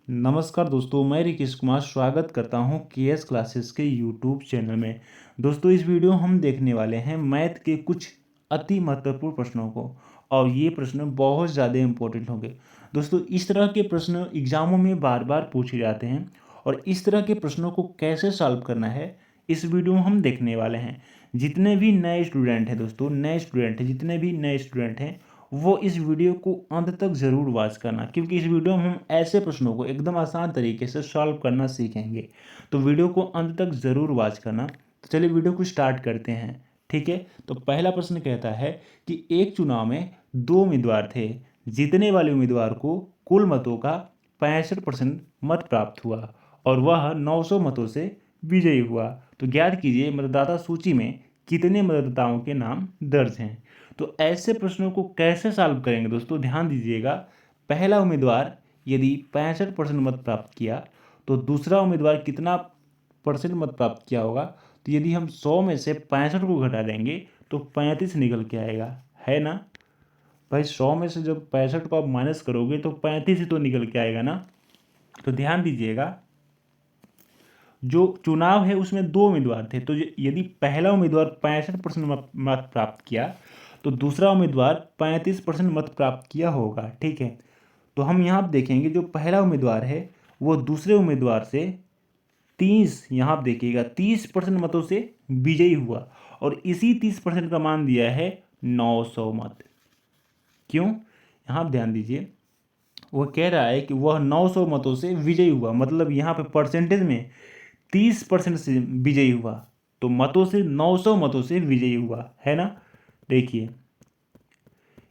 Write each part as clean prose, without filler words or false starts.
नमस्कार दोस्तों, मैं रिकेश कुमार स्वागत करता हूं केएस क्लासेस के यूट्यूब चैनल में। दोस्तों, इस वीडियो हम देखने वाले हैं मैथ के कुछ अति महत्वपूर्ण प्रश्नों को, और ये प्रश्न बहुत ज़्यादा इम्पोर्टेंट होंगे। दोस्तों, इस तरह के प्रश्न एग्जामों में बार बार पूछे जाते हैं, और इस तरह के प्रश्नों को कैसे सॉल्व करना है इस वीडियो में हम देखने वाले हैं। जितने भी नए स्टूडेंट हैं दोस्तों, जितने भी नए स्टूडेंट हैं, वो इस वीडियो को अंत तक ज़रूर वॉच करना, क्योंकि इस वीडियो में हम ऐसे प्रश्नों को एकदम आसान तरीके से सॉल्व करना सीखेंगे। तो वीडियो को अंत तक ज़रूर वॉच करना। तो चलिए वीडियो को स्टार्ट करते हैं। ठीक है, तो पहला प्रश्न कहता है कि एक चुनाव में दो उम्मीदवार थे। जीतने वाले उम्मीदवार को कुल मतों का 65% मत प्राप्त हुआ और वह 900 मतों से विजयी हुआ। तो ज्ञात कीजिए मतदाता सूची में कितने मतदाताओं के नाम दर्ज हैं। तो ऐसे प्रश्नों को कैसे सॉल्व करेंगे दोस्तों, ध्यान दीजिएगा। पहला उम्मीदवार यदि 65% मत प्राप्त किया तो दूसरा उम्मीदवार कितना परसेंट मत प्राप्त किया होगा। तो यदि हम 100 में से 65 को घटा देंगे तो 35 निकल के आएगा, है ना भाई। 100 में से जब 65 को आप माइनस करोगे तो 35 ही तो निकल के आएगा ना। तो ध्यान दीजिएगा, जो चुनाव है उसमें दो उम्मीदवार थे, तो यदि पहला उम्मीदवार 65% मत प्राप्त किया तो दूसरा उम्मीदवार 35% मत प्राप्त किया होगा। ठीक है, तो हम यहाँ देखेंगे जो पहला उम्मीदवार है वो दूसरे उम्मीदवार से 30, यहाँ आप देखिएगा 30% मतों से विजयी हुआ, और इसी 30% का मान दिया है 900 मत। क्यों, यहाँ आप ध्यान दीजिए, वो कह रहा है कि वह 900 मतों से विजयी हुआ, मतलब यहाँ पे परसेंटेज में 30% से विजयी हुआ, तो मतों से 900 मतों से विजयी हुआ, है ना। देखिए,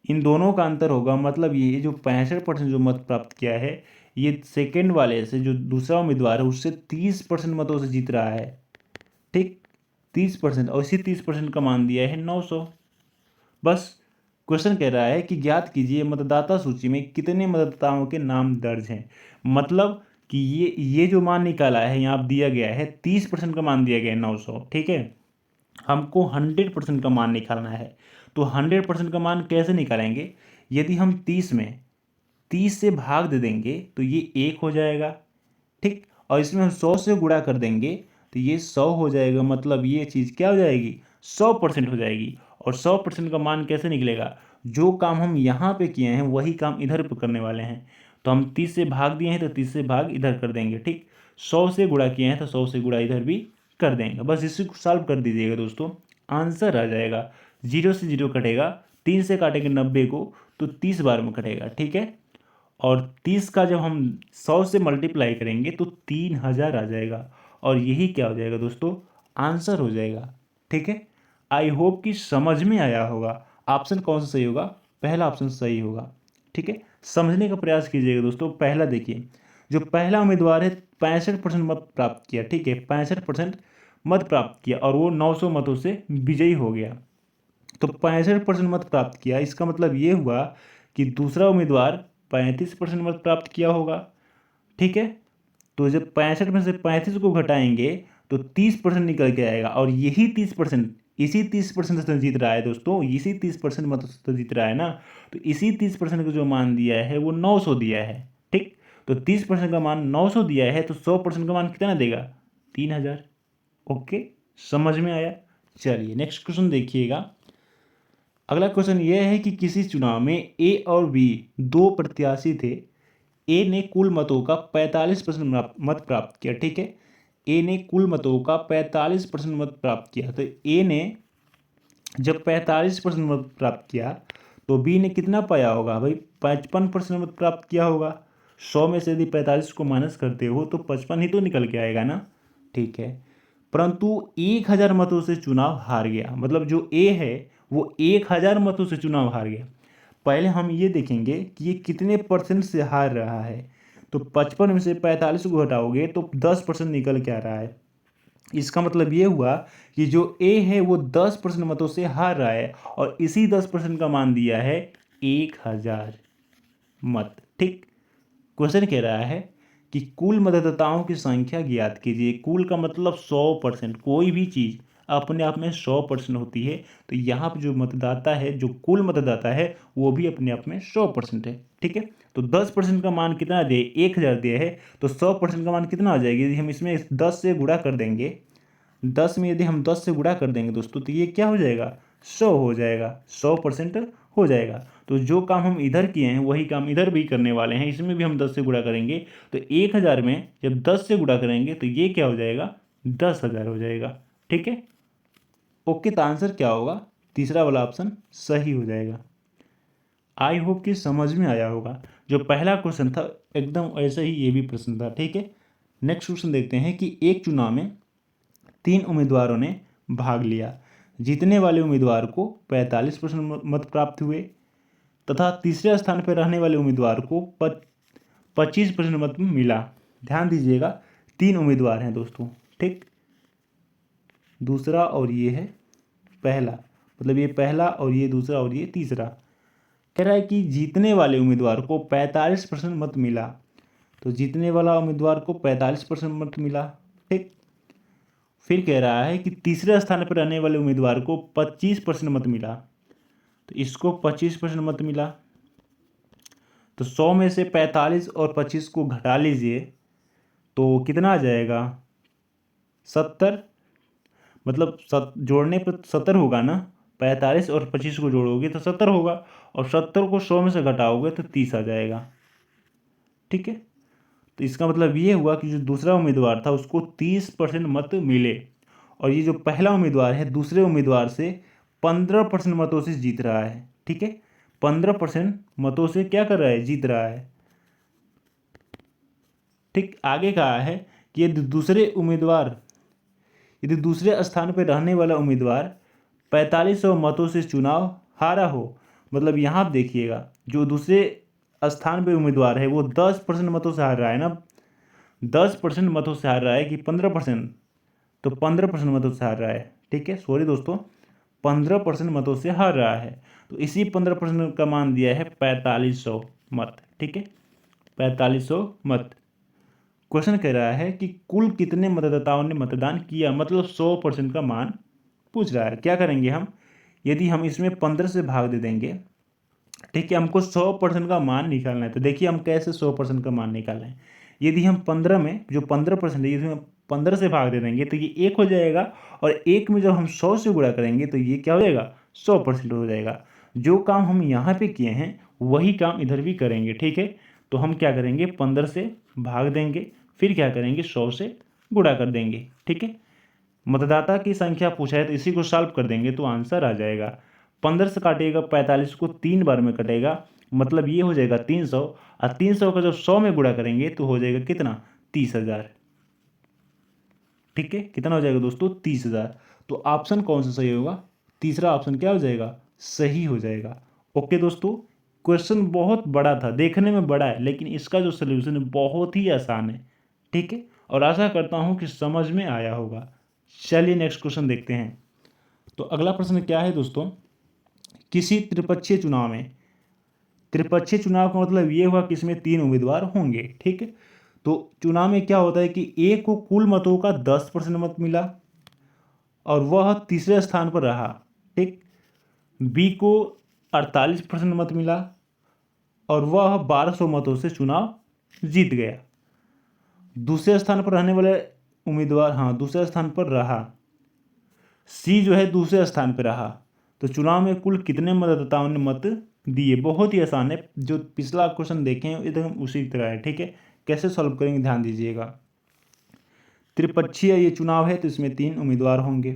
इन दोनों का अंतर होगा, मतलब ये जो 65% जो मत प्राप्त किया है, ये सेकेंड वाले से जो दूसरा उम्मीदवार है उससे 30% मतों से जीत रहा है। ठीक, 30%, और इसी 30% का मान दिया है 900। बस क्वेश्चन कह रहा है कि ज्ञात कीजिए मतदाता सूची में कितने मतदाताओं के नाम दर्ज हैं। मतलब कि ये जो मान निकाला है यहाँ दिया गया है, 30% का मान दिया गया है 900। ठीक है, हमको 100% का मान निकालना है। तो 100% का मान कैसे निकालेंगे, यदि हम 30 में 30 से भाग दे देंगे तो ये 1 हो जाएगा। ठीक, और इसमें हम 100 से गुणा कर देंगे तो ये 100 हो जाएगा, मतलब ये चीज़ क्या हो जाएगी, 100% हो जाएगी। और 100% का मान कैसे निकलेगा, जो काम हम यहाँ पे किए हैं वही काम इधर पे करने वाले हैं। तो हम 30 से भाग दिए हैं तो 30 से भाग इधर कर देंगे। ठीक, 100 से गुणा किए हैं तो 100 से गुणा इधर भी कर देंगे। बस इसी को सॉल्व कर दीजिएगा दोस्तों, आंसर आ जाएगा। 0 से 0 कटेगा, 3 से काटेंगे 90 को तो 30 बार में कटेगा। ठीक है, और 30 का जब हम 100 से मल्टीप्लाई करेंगे तो 3000 आ जाएगा, और यही क्या हो जाएगा दोस्तों, आंसर हो जाएगा। ठीक है, आई होप कि समझ में आया होगा। ऑप्शन कौन सा सही होगा, पहला ऑप्शन सही होगा। ठीक है, समझने का प्रयास कीजिएगा दोस्तों। पहला देखिए, जो पहला उम्मीदवार है 65% मत प्राप्त किया। ठीक है, 65% मत प्राप्त किया और वो 900 मतों से विजयी हो गया। तो 65% मत प्राप्त किया, इसका मतलब ये हुआ कि दूसरा उम्मीदवार 35% मत प्राप्त किया होगा। ठीक है, तो जब 65 में से 35 को घटाएंगे तो 30% निकल के आएगा, और यही 30%, इसी 30% से जीत रहा है दोस्तों, इसी 30% मत से जीत रहा है ना। तो इसी 30% का जो मान दिया है वो 900 दिया है। ठीक, तो 30% का मान 900 दिया है तो 100% का मान कितना देगा, 3000। ओके, समझ में आया। चलिए नेक्स्ट क्वेश्चन देखिएगा। अगला क्वेश्चन यह है कि किसी चुनाव में ए और बी दो प्रत्याशी थे। ए ने कुल मतों का 45% मत प्राप्त किया। ठीक है, ए ने कुल मतों का 45% मत प्राप्त किया। तो ए ने जब 45% मत प्राप्त किया तो बी ने कितना पाया होगा भाई, 55% मत प्राप्त किया होगा। 100 में से यदि 45 को माइनस करते हो तो 55 ही तो निकल के आएगा ना। ठीक है, परंतु 1000 मतों से चुनाव हार गया, मतलब जो ए है वो 1000 मतों से चुनाव हार गया। पहले हम ये देखेंगे कि ये कितने परसेंट से हार रहा है। तो 55 में से 45 को घटाओगे तो 10% निकल के आ रहा है। इसका मतलब ये हुआ कि जो ए है वो 10% मतों से हार रहा है, और इसी 10% का मान दिया है 1000 मत। ठीक, क्वेश्चन कह रहा है कि कुल मतदाताओं की संख्या ज्ञात कीजिए। कुल का मतलब 100%, कोई भी चीज़ अपने आप में 100% होती है। तो यहाँ पर जो मतदाता है, जो कुल मतदाता है, वो भी अपने आप में 100% है। ठीक है, तो 10% का मान कितना दे, 1000 दिया है, तो 100% का मान कितना आ जाएगा? यदि हम इसमें 10 से गुणा कर देंगे, 10 में यदि हम 10 से गुणा कर देंगे दोस्तों, तो ये क्या हो जाएगा? 100 हो जाएगा, 100% हो जाएगा। तो जो काम हम इधर किए हैं वही काम इधर भी करने वाले हैं। इसमें भी हम 10 से गुणा करेंगे, तो 1000 में जब 10 से गुणा करेंगे तो ये क्या हो जाएगा? 10,000 हो जाएगा। ठीक है, ओके। तो आंसर क्या होगा? तीसरा वाला ऑप्शन सही हो जाएगा। आई होप कि समझ में आया होगा। जो पहला क्वेश्चन था एकदम ऐसा ही ये भी प्रश्न था। ठीक है, नेक्स्ट क्वेश्चन देखते हैं कि एक चुनाव में 3 उम्मीदवारों ने भाग लिया। जीतने वाले उम्मीदवार को 45% मत प्राप्त हुए तथा तीसरे स्थान पर रहने वाले उम्मीदवार को 25% मत मिला। ध्यान दीजिएगा, 3 उम्मीदवार हैं दोस्तों। ठीक, दूसरा और ये है पहला, मतलब ये पहला और ये दूसरा और ये तीसरा। कह रहा है कि जीतने वाले उम्मीदवार को 45% मत मिला। तो जीतने वाला उम्मीदवार को 45% मत मिला। ठीक, फिर कह रहा है कि तीसरे स्थान पर रहने वाले उम्मीदवार को 25% मत मिला। तो इसको 25% मत मिला। तो 100 में से 45 और 25 को घटा लीजिए तो कितना आ जाएगा? 70। मतलब जोड़ने पर 70 होगा ना, 45 और 25 को जोड़ोगे तो 70 होगा, और 70 को 100 में से घटाओगे तो 30 आ जाएगा। ठीक है, तो इसका मतलब ये हुआ कि जो दूसरा उम्मीदवार था उसको 30% मत मिले, और ये जो पहला उम्मीदवार है दूसरे उम्मीदवार से 15% मतों से जीत रहा है। ठीक है, 15% मतों से क्या कर रहा है? जीत रहा है। ठीक, आगे कहा है कि यदि दूसरे स्थान पर रहने वाला उम्मीदवार 4500 मतों से चुनाव हारा हो, मतलब यहाँ आप देखिएगा जो दूसरे स्थान पर उम्मीदवार है वो 10% मतों से हार रहा है ना, 10% मतों से हार रहा है कि 15%? तो 15% मतों से हार रहा है। ठीक है, सॉरी दोस्तों, 15% मतों से हार रहा है। तो इसी 15% का मान दिया है 4500 मत। ठीक है, 4500 मत। क्वेश्चन कह रहा है कि कुल कितने मतदाताओं ने मतदान किया, मतलब 100% का मान पूछ रहा है। क्या करेंगे हम? यदि हम इसमें 15 से भाग दे देंगे, ठीक है, हमको 100% का मान निकालना है। तो देखिए हम कैसे 100% का मान निकाल रहे हैं। यदि हम 15 में जो 15% है, यदि हम 15 से भाग दे देंगे तो ये 1 हो जाएगा, और 1 में जब हम 100 से गुणा करेंगे तो ये क्या हो जाएगा? 100% हो जाएगा। जो काम हम यहाँ पे किए हैं वही काम इधर भी करेंगे। ठीक है, तो हम क्या करेंगे? 15 से भाग देंगे, फिर क्या करेंगे? 100 से गुणा कर देंगे। ठीक है, मतदाता की संख्या पूछा है तो इसी को सॉल्व कर देंगे तो आंसर आ जाएगा। 15 से काटिएगा 45 को 3 बार में कटेगा, मतलब ये हो जाएगा 300, और 300 का जब 100 में गुणा करेंगे तो हो जाएगा कितना? 30,000। ठीक है, कितना हो जाएगा दोस्तों? 30,000। तो ऑप्शन कौन सा सही होगा? तीसरा ऑप्शन क्या हो जाएगा? सही हो जाएगा। ओके दोस्तों, क्वेश्चन बहुत बड़ा था, देखने में बड़ा है, लेकिन इसका जो सोल्यूशन है बहुत ही आसान है। ठीक है, और आशा करता हूँ कि समझ में आया होगा। चलिए नेक्स्ट क्वेश्चन देखते हैं। तो अगला प्रश्न क्या है दोस्तों? किसी त्रिपक्षीय चुनाव में, त्रिपक्षीय चुनाव का मतलब ये हुआ कि इसमें 3 उम्मीदवार होंगे। ठीक है, तो चुनाव में क्या होता है कि ए को कुल मतों का 10% मत मिला और वह तीसरे स्थान पर रहा। ठीक, बी को 48% मत मिला और वह 1200 मतों से चुनाव जीत गया। दूसरे स्थान पर रहने वाले उम्मीदवार, हाँ, दूसरे स्थान पर रहा। सी जो है दूसरे स्थान पर रहा। तो चुनाव में कुल कितने मतदाताओं ने मत दिए? बहुत ही आसान है, जो पिछला क्वेश्चन देखे हैं एकदम उसी तरह है। ठीक है, कैसे सॉल्व करेंगे ध्यान दीजिएगा। त्रिपक्षीय ये चुनाव है तो इसमें 3 उम्मीदवार होंगे।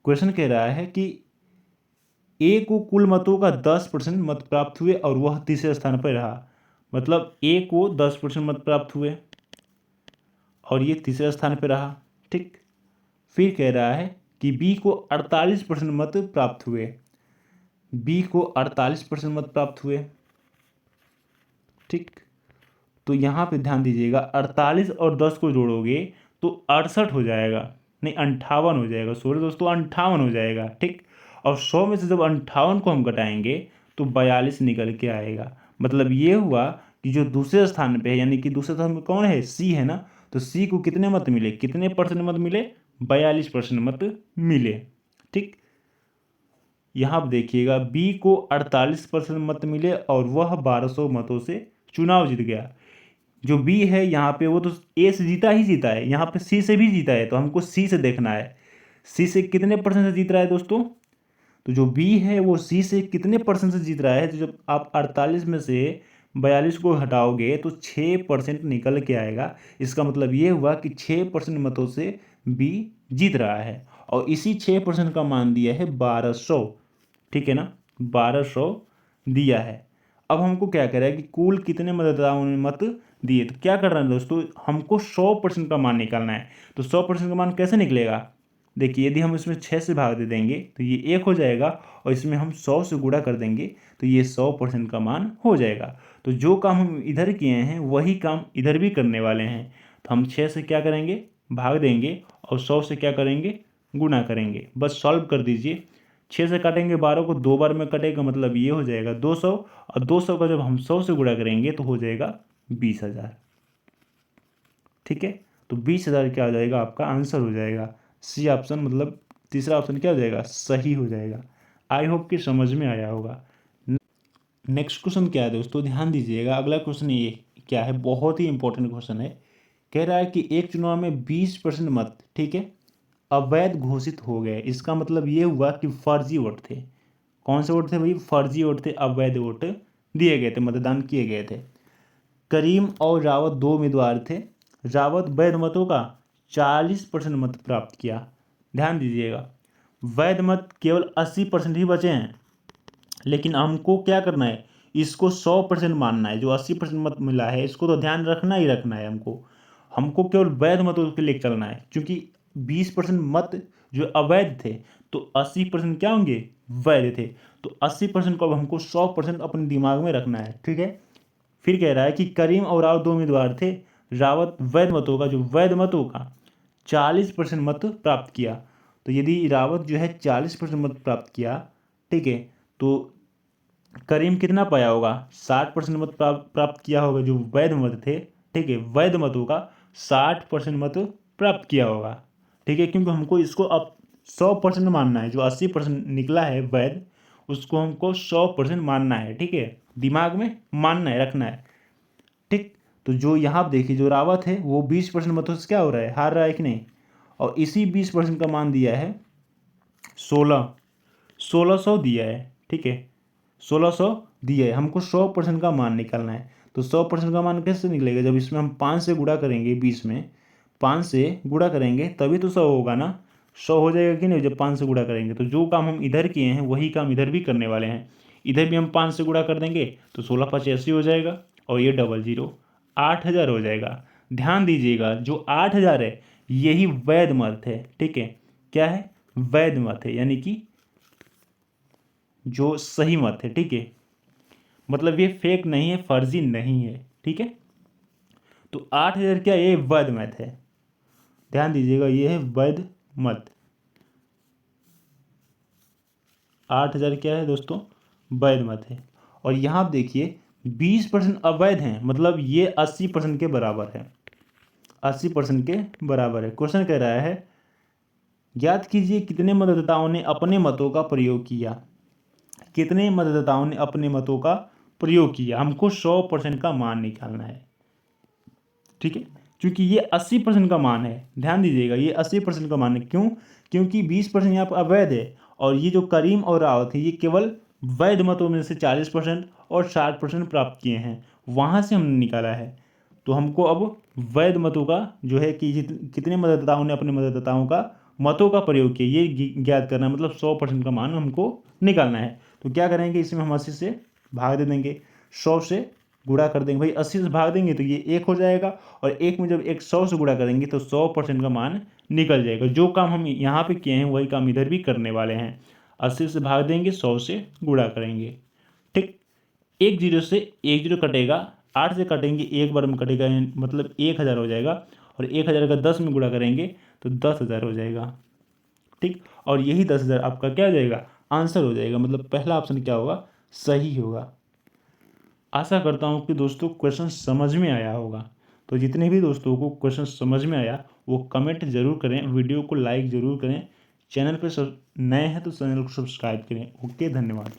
क्वेश्चन कह रहा है कि ए को कुल मतों का 10% मत प्राप्त हुए और वह तीसरे स्थान पर रहा, मतलब ए को 10% मत प्राप्त हुए और ये तीसरे स्थान पर रहा। ठीक, फिर कह रहा है कि बी को 48% मत प्राप्त हुए, बी को 48% मत प्राप्त हुए। ठीक, तो यहाँ पे ध्यान दीजिएगा, 48 और 10 को जोड़ोगे तो 68 हो जाएगा, नहीं 58 हो जाएगा, सॉरी दोस्तों 58 हो जाएगा। ठीक, और 100 में से जब 58 को हम घटाएंगे तो 42 निकल के आएगा। मतलब ये हुआ कि जो दूसरे स्थान पे है, यानी कि दूसरे स्थान में कौन है? सी है ना, तो सी को कितने मत मिले? कितने परसेंट मत मिले? 42% मत मिले। ठीक, यहाँ आप देखिएगा बी को 48% मत मिले और वह 1200 मतों से चुनाव जीत गया। जो बी है यहाँ पे वो तो ए से जीता ही जीता है, यहाँ पे सी से भी जीता है, तो हमको सी से देखना है सी से कितने परसेंट से जीत रहा है दोस्तों। तो जो बी है वो सी से कितने परसेंट से जीत रहा है, तो जब आप 48 में से 42 को हटाओगे तो 6% निकल के आएगा। इसका मतलब ये हुआ कि 6% मतों से बी जीत रहा है और इसी 6% का मान दिया है 1200। ठीक है ना, 1200 दिया है। अब हमको क्या कह रहा है कि कुल कितने मतदाताओं ने मत दिए, तो क्या कर रहे हैं दोस्तों, हमको 100% का मान निकालना है। तो 100% का मान कैसे निकलेगा, देखिए यदि हम इसमें 6 से भाग दे देंगे तो ये 1 हो जाएगा और इसमें हम 100 से गुणा कर देंगे तो ये 100% का मान हो जाएगा। तो जो काम हम इधर किए हैं वही काम इधर भी करने वाले हैं। तो हम 6 से क्या करेंगे, भाग देंगे और 100 से क्या करेंगे, गुणा करेंगे। बस सॉल्व कर दीजिए। 6 से काटेंगे 12 को, 2 बार में कटेगा, मतलब ये हो जाएगा 200 और 200 का जब हम 100 से गुणा करेंगे तो हो जाएगा 20,000। ठीक है, तो 20,000 क्या हो जाएगा, आपका आंसर हो जाएगा सी ऑप्शन, मतलब तीसरा ऑप्शन क्या हो जाएगा, सही हो जाएगा। आई होप कि समझ में आया होगा। नेक्स्ट क्वेश्चन क्या है दोस्तों, ध्यान दीजिएगा। अगला क्वेश्चन ये क्या है, बहुत ही इंपॉर्टेंट क्वेश्चन है। कह रहा है कि एक चुनाव में 20% मत, ठीक है, अवैध घोषित हो गए। इसका मतलब ये हुआ कि फर्जी वोट थे। कौन से वोट थे भाई, फर्जी वोट थे, अवैध वोट दिए गए थे, मतदान किए गए थे। करीम और रावत 2 उम्मीदवार थे। रावत वैध मतों का 40% मत प्राप्त किया। ध्यान दीजिएगा, वैध मत केवल 80% ही बचे हैं, लेकिन हमको क्या करना है, इसको 100% मानना है। जो 80% मत मिला है इसको तो ध्यान रखना ही रखना है हमको। हमको केवल वैध मतों के लिए चलना है, क्योंकि 20% मत जो अवैध थे तो 80% क्या होंगे, वैध थे। तो 80% को अब हमको 100% अपने दिमाग में रखना है। ठीक है, फिर कह रहा है कि करीम और रावत 2 उम्मीदवार थे। रावत वैध मतों का, जो वैध मतों का 40% मत प्राप्त किया। तो यदि रावत जो है 40% मत प्राप्त किया, ठीक है, तो करीम कितना पाया होगा, 60% मत प्राप्त किया होगा, जो वैध मत थे। ठीक है, वैध मतों का 60% मत प्राप्त किया होगा। ठीक है, क्योंकि हमको इसको अब 100% मानना है। जो 80% निकला है वैध, उसको हमको 100% मानना है। ठीक है, दिमाग में मानना है, रखना है। ठीक, तो जो यहाँ आप देखिए, जो रावत है वो 20% मतों से क्या हो रहा है, हार रहा है कि नहीं। और इसी 20% का मान दिया है 1600 दिया है। ठीक है, 1600 दिया है, हमको 100% का मान निकालना है। तो 100% का मान कैसे निकलेगा, जब इसमें हम 5 से गुणा करेंगे, 20 में 5 से गुणा करेंगे तभी तो 100 होगा ना। 100 हो जाएगा कि नहीं जब 5 से गुणा करेंगे। तो जो काम हम इधर किए हैं वही काम इधर भी करने वाले हैं। इधर भी हम 5 से गुणा कर देंगे तो 16 × 85 हो जाएगा और ये 00 8000 हो जाएगा। ध्यान दीजिएगा, जो 8000 है यही वैध मत है। ठीक है, क्या है, वैध मत है, यानी कि जो सही मत है। ठीक है, मतलब ये फेक नहीं है, फर्जी नहीं है। ठीक है, तो 8000 क्या, ये वैध मत है। ध्यान दीजिएगा, ये है वैध मत। 8000 क्या है दोस्तों, वैध मत है। और यहाँ आप देखिए 20% अवैध हैं, मतलब ये 80% के बराबर है। 80% के बराबर है। क्वेश्चन कह रहा है ज्ञात कीजिए कितने मतदाताओं ने अपने मतों का प्रयोग किया। कितने मतदाताओं ने अपने मतों का प्रयोग किया, हमको 100% का मान निकालना है। ठीक है, क्योंकि ये 80% का मान है। ध्यान दीजिएगा, ये 80% का मान है। क्यों, क्योंकि 20% यहाँ पर अवैध है और ये जो करीम और रावत है ये केवल वैध मतों में से 40% और 60% प्राप्त किए हैं, वहाँ से हमने निकाला है। तो हमको अब वैध मतों का जो है कि कितने मतदाताओं ने अपने मतदाताओं का मतों का प्रयोग किया ये ज्ञात करना है, मतलब 100% का मान हमको निकालना है। तो क्या करेंगे, इसमें हम 80 से भाग दे देंगे, 100 से गुणा कर देंगे। भाई 80 से भाग देंगे तो ये 1 हो जाएगा और 1 में जब 100 से गुणा करेंगे तो 100% का मान निकल जाएगा। जो काम हम यहाँ पे किए हैं वही काम इधर भी करने वाले हैं। 80 से भाग देंगे, 100 से गुणा करेंगे। ठीक, 1 0 से 1 0 कटेगा, 8 से काटेंगे, एक बार में कटेगा, मतलब 1000 हो जाएगा। और 1000 का 10 में गुणा करेंगे तो 10,000 हो जाएगा। ठीक, और यही 10,000 आपका क्या हो जाएगा, आंसर हो जाएगा। मतलब पहला ऑप्शन क्या होगा, सही होगा। आशा करता हूँ कि दोस्तों क्वेश्चन समझ में आया होगा। तो जितने भी दोस्तों को क्वेश्चन समझ में आया वो कमेंट जरूर करें, वीडियो को लाइक ज़रूर करें, चैनल पर नए हैं तो चैनल को सब्सक्राइब करें। ओके, धन्यवाद।